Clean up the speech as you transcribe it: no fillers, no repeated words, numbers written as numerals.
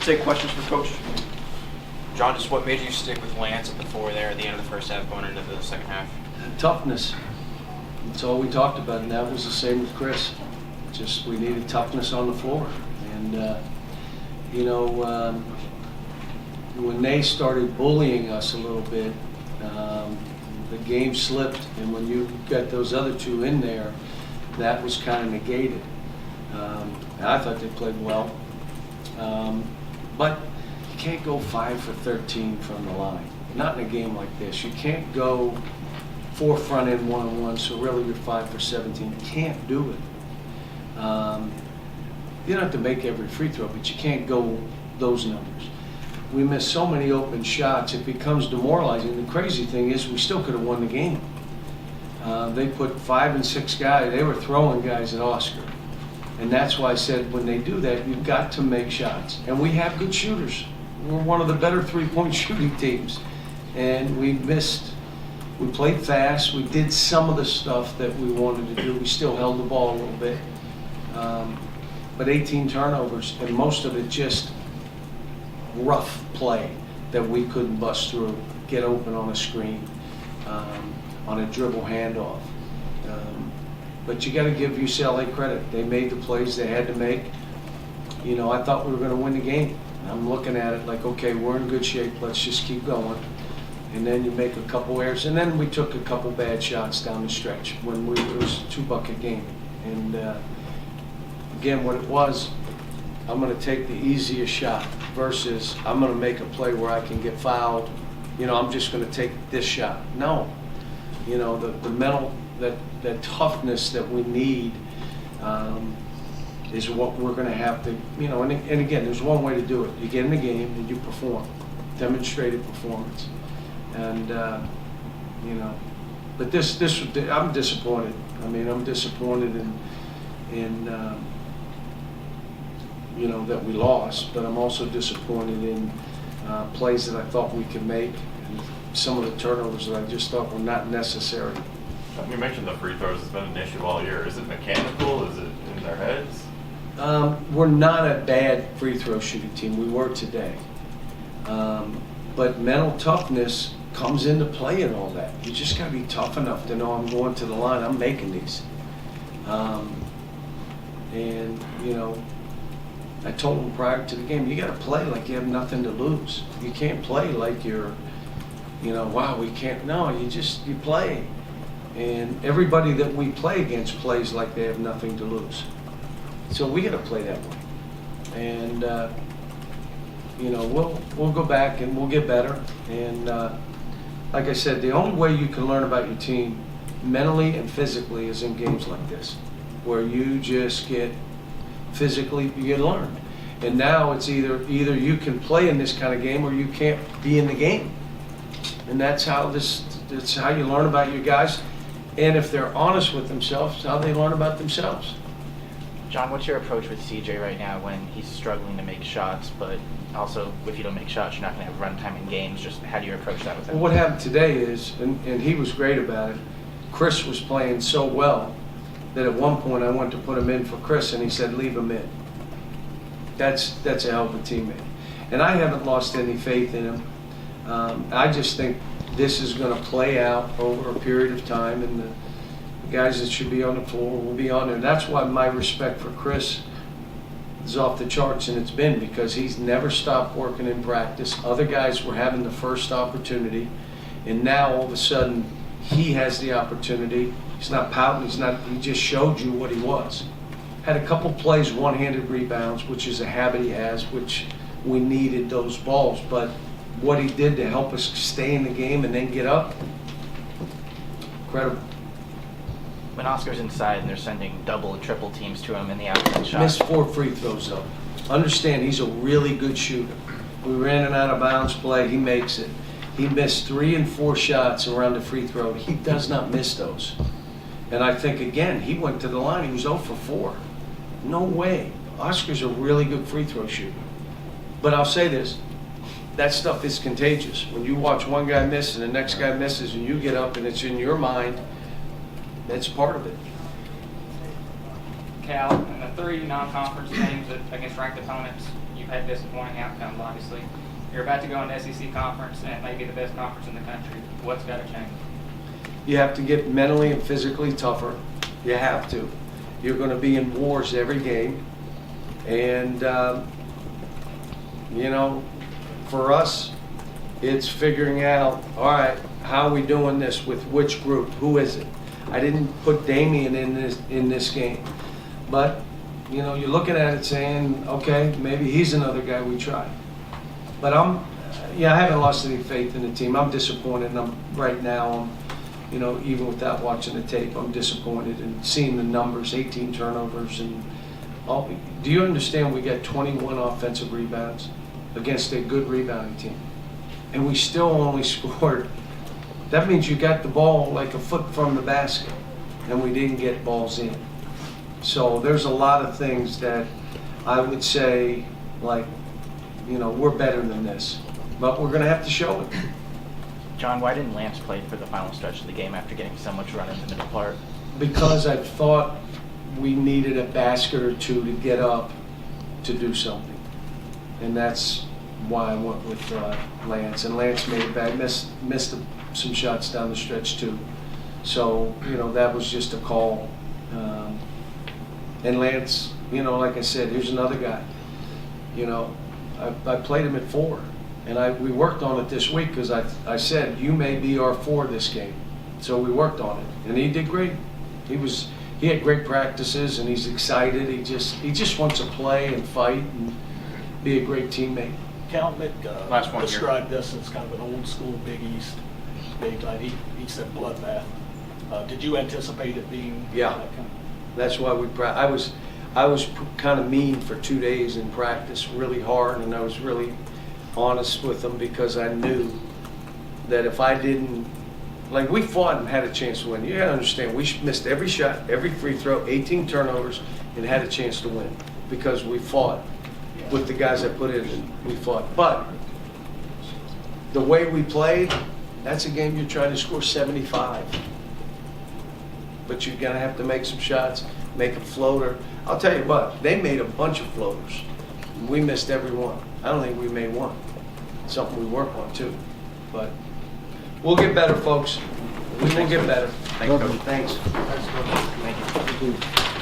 Take questions for Coach. John, just what made you stick with Lance at the 4 there at the end of the first half going into the second half? Toughness. That's all we talked about, and that was the same with Chris. Just we needed toughness on the floor. And, when they started bullying us a little bit, the game slipped, and when you got those other two in there, that was kind of negated. I thought they played well. But you can't go 5 for 13 from the line. Not in a game like this. You can't go 4 front end one-on-one, so really you're 5 for 17. You can't do it. You don't have to make every free throw, but you can't go those numbers. We miss so many open shots, it becomes demoralizing. The crazy thing is we still could have won the game. They put 5 and 6 guys, they were throwing guys at Oscar. And that's why I said when they do that, you've got to make shots. And we have good shooters. We're one of the better three-point shooting teams. And we missed. We played fast. We did some of the stuff that we wanted to do. We still held the ball a little bit. But 18 turnovers, and most of it just rough play that we couldn't bust through, get open on a screen, on a dribble handoff. But you got to give UCLA credit. They made the plays they had to make. I thought we were going to win the game. I'm looking at it like, okay, we're in good shape. Let's just keep going. And then you make a couple errors. And then we took a couple bad shots down the stretch when it was a 2-bucket game. And again, what it was, I'm going to take the easiest shot versus I'm going to make a play where I can get fouled. I'm just going to take this shot. No. The mental, that toughness that we need is what we're going to have to, and again, there's one way to do it. You get in the game and you perform, demonstrated performance. And, but this, I'm disappointed. I'm disappointed in that we lost, but I'm also disappointed in plays that I thought we could make and some of the turnovers that I just thought were not necessary. You mentioned the free throws has been an issue all year. Is it mechanical? Is it in their heads? We're not a bad free throw shooting team. We were today. But mental toughness comes into play in all that. You just got to be tough enough to know I'm going to the line, I'm making these. I told them prior to the game, you got to play like you have nothing to lose. You can't play like you're, wow, we can't. No, you play. And everybody that we play against plays like they have nothing to lose. So we got to play that way. And, we'll go back and we'll get better. And like I said, the only way you can learn about your team mentally and physically is in games like this, where you just get physically, you learn. And now it's either you can play in this kind of game or you can't be in the game. And that's how you learn about your guys. And if they're honest with themselves, how they learn about themselves. John, what's your approach with CJ right now when he's struggling to make shots, but also if you don't make shots, you're not going to have runtime in games? Just how do you approach that with him? Well, what happened today is, and he was great about it, Chris was playing so well that at one point I went to put him in for Chris, and he said, leave him in. That's a hell of a teammate. And I haven't lost any faith in him. I just think this is going to play out over a period of time, and the guys that should be on the floor will be on there. That's why my respect for Chris is off the charts, and it's been because he's never stopped working in practice. Other guys were having the first opportunity, and now all of a sudden he has the opportunity. He's not pouting, he just showed you what he was. Had a couple plays, one-handed rebounds, which is a habit he has, which we needed those balls, but what he did to help us stay in the game and then get up, incredible. When Oscar's inside and they're sending double and triple teams to him in the outside shot. Missed 4 free throws though. Understand, he's a really good shooter. We ran an out of bounds play, he makes it. He missed 3 and 4 shots around the free throw. He does not miss those. And I think, again, he went to the line, he was 0 for 4. No way. Oscar's a really good free throw shooter. But I'll say this, that stuff is contagious. When you watch one guy miss and the next guy misses and you get up and it's in your mind, that's part of it. Cal, the 3 non-conference games against ranked opponents, you've had disappointing outcomes, obviously. You're about to go into SEC conference, and it may be the best conference in the country. What's got to change? You have to get mentally and physically tougher. You have to. You're going to be in wars every game. And, for us, it's figuring out, all right, how are we doing this with which group? Who is it? I didn't put Damian in this game. But, you're looking at it saying, okay, maybe he's another guy we try. But I haven't lost any faith in the team. I'm disappointed, and right now, even without watching the tape, I'm disappointed and seeing the numbers, 18 turnovers. And do you understand we got 21 offensive rebounds against a good rebounding team? And we still only scored. That means you got the ball like a foot from the basket, and we didn't get balls in. So there's a lot of things that I would say, like, we're better than this. But we're going to have to show it. John, why didn't Lance play for the final stretch of the game after getting so much run in the middle part? Because I thought we needed a basket or two to get up to do something. And that's why I went with Lance. And Lance made it bad, missed some shots down the stretch too. So, that was just a call. And Lance, like I said, here's another guy. I played him at 4. And we worked on it this week because I said, you may be our 4 this game. So we worked on it. And he did great. He had great practices, and he's excited. He just wants to play and fight and be a great teammate. Cal Mick Last one here. described this as kind of an old school Big East game time. He said bloodbath. Did you anticipate it being Yeah. that kind of? That's why I was kind of mean for 2 days in practice, really hard, and I was really honest with them because I knew that if I didn't, like, we fought and had a chance to win. You gotta understand, we missed every shot, every free throw, 18 turnovers, and had a chance to win because we fought with the guys that put in, and we fought. But the way we played, that's a game you're trying to score 75. But you're going to have to make some shots, make a floater. I'll tell you what, they made a bunch of floaters. We missed every one. I don't think we made one. Something we work on too. But we'll get better, folks. We will get better. Thanks, Coach. Thanks. Thank you.